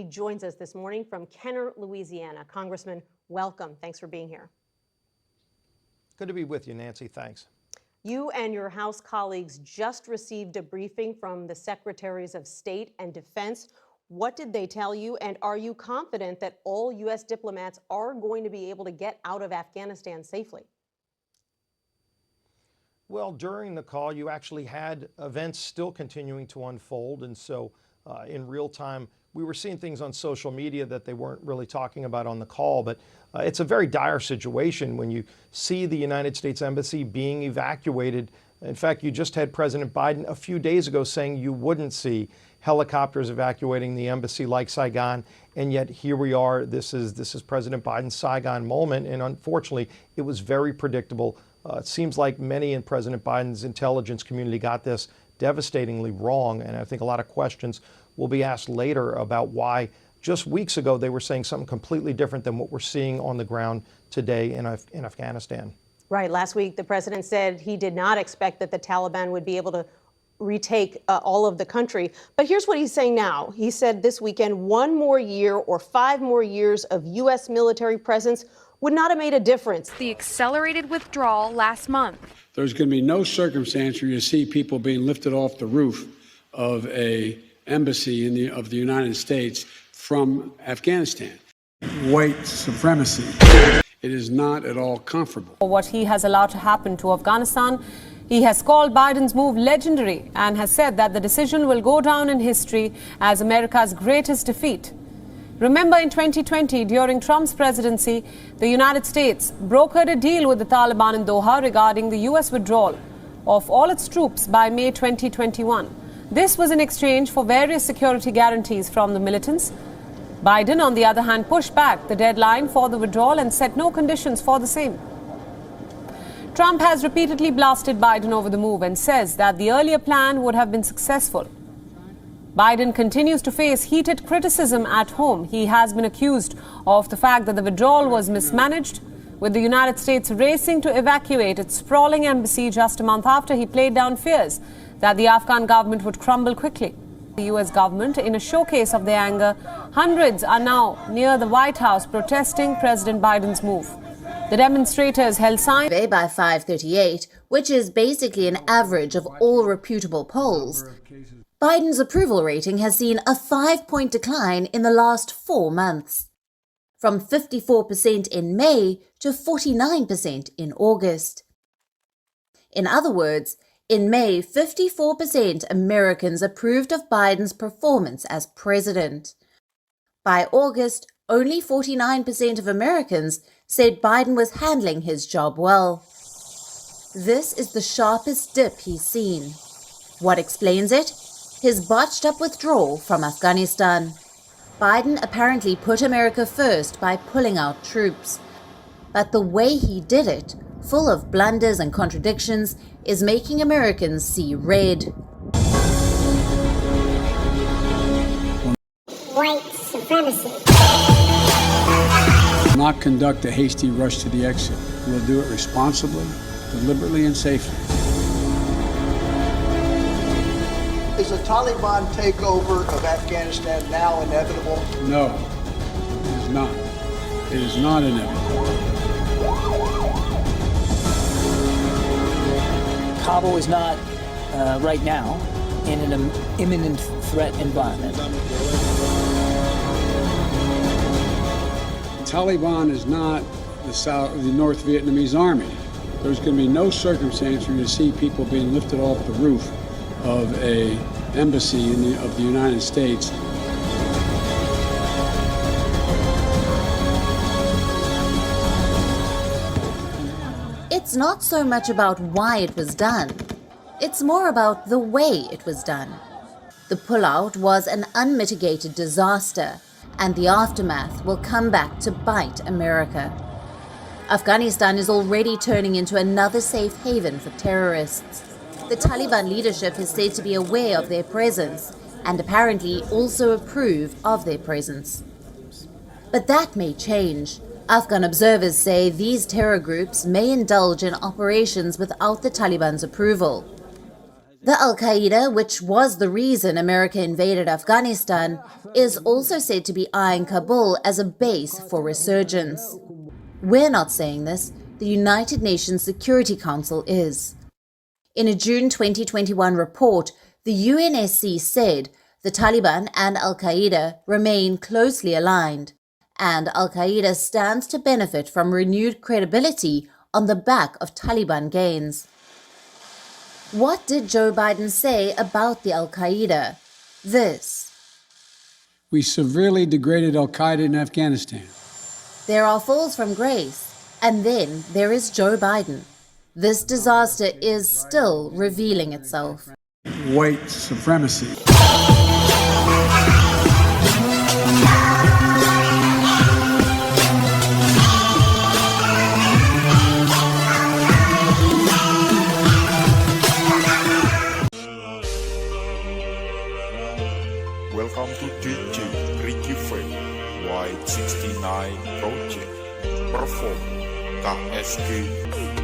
He joins us this morning from Kenner, Louisiana. Congressman, welcome. Thanks for being here. Good to be with you, Nancy. Thanks. You and your House colleagues just received a briefing from the Secretaries of State and Defense. What did they tell you, and are you confident that all U.S. diplomats are going to be able to get out of Afghanistan safely? Well, during the call, you actually had events still continuing to unfold, and so in real time, we were seeing things on social media that they weren't really talking about on the call, but it's a very dire situation when you see the United States Embassy being evacuated. In fact, you just had President Biden a few days ago saying you wouldn't see helicopters evacuating the embassy like Saigon, and yet here we are. This is President Biden's Saigon moment, and unfortunately, it was very predictable. It seems like many in President Biden's intelligence community got this devastatingly wrong, and I think a lot of questions will be asked later about why just weeks ago they were saying something completely different than what we're seeing on the ground today in Afghanistan. Right. Last week, the president said he did not expect that the Taliban would be able to retake all of the country. But here's what he's saying now. He said this weekend, 1 more year or 5 more years of U.S. military presence would not have made a difference. The accelerated withdrawal last month. There's going to be no circumstance where you see people being lifted off the roof of a embassy of the United States from Afghanistan. White supremacy. It is not at all comfortable. What he has allowed to happen to Afghanistan, he has called Biden's move legendary and has said that the decision will go down in history as America's greatest defeat. Remember, in 2020, during Trump's presidency, the United States brokered a deal with the Taliban in Doha regarding the U.S. withdrawal of all its troops by May 2021. This was in exchange for various security guarantees from the militants. Biden, on the other hand, pushed back the deadline for the withdrawal and set no conditions for the same. Trump has repeatedly blasted Biden over the move and says that the earlier plan would have been successful. Biden continues to face heated criticism at home. He has been accused of the fact that the withdrawal was mismanaged, with the United States racing to evacuate its sprawling embassy just a month after he played down fears that the Afghan government would crumble quickly. The U.S. government, in a showcase of their anger, hundreds are now near the White House protesting President Biden's move. The demonstrators held signs by 5:38, which is basically an average of all reputable polls. Biden's approval rating has seen a 5-point decline in the last 4 months, from 54% in May to 49% in August. In other words, in May, 54% Americans approved of Biden's performance as president. By August, only 49% of Americans said Biden was handling his job well. This is the sharpest dip he's seen. What explains it? His botched-up withdrawal from Afghanistan. Biden apparently put America first by pulling out troops. But the way he did it, full of blunders and contradictions, is making Americans see red. White supremacy. Not conduct a hasty rush to the exit. We'll do it responsibly, deliberately, and safely. Is a Taliban takeover of Afghanistan now inevitable? No, it is not. It is not inevitable. Kabul is not, right now, in an imminent threat environment. Taliban is not the North Vietnamese army. There's going to be no circumstance where you see people being lifted off the roof of a embassy of the United States. It's not so much about why it was done. It's more about the way it was done. The pullout was an unmitigated disaster, and the aftermath will come back to bite America. Afghanistan is already turning into another safe haven for terrorists. The Taliban leadership is said to be aware of their presence and apparently also approve of their presence. But that may change. Afghan observers say these terror groups may indulge in operations without the Taliban's approval. The Al-Qaeda, which was the reason America invaded Afghanistan, is also said to be eyeing Kabul as a base for resurgence. We're not saying this, the United Nations Security Council is. In a June 2021 report, the UNSC said the Taliban and Al-Qaeda remain closely aligned, and Al-Qaeda stands to benefit from renewed credibility on the back of Taliban gains. What did Joe Biden say about the Al-Qaeda? This. We severely degraded Al-Qaeda in Afghanistan. There are falls from grace, and then there is Joe Biden. This disaster is still revealing itself. White supremacy. Welcome to DJ Ricky Frame White 69 Project Perform KSK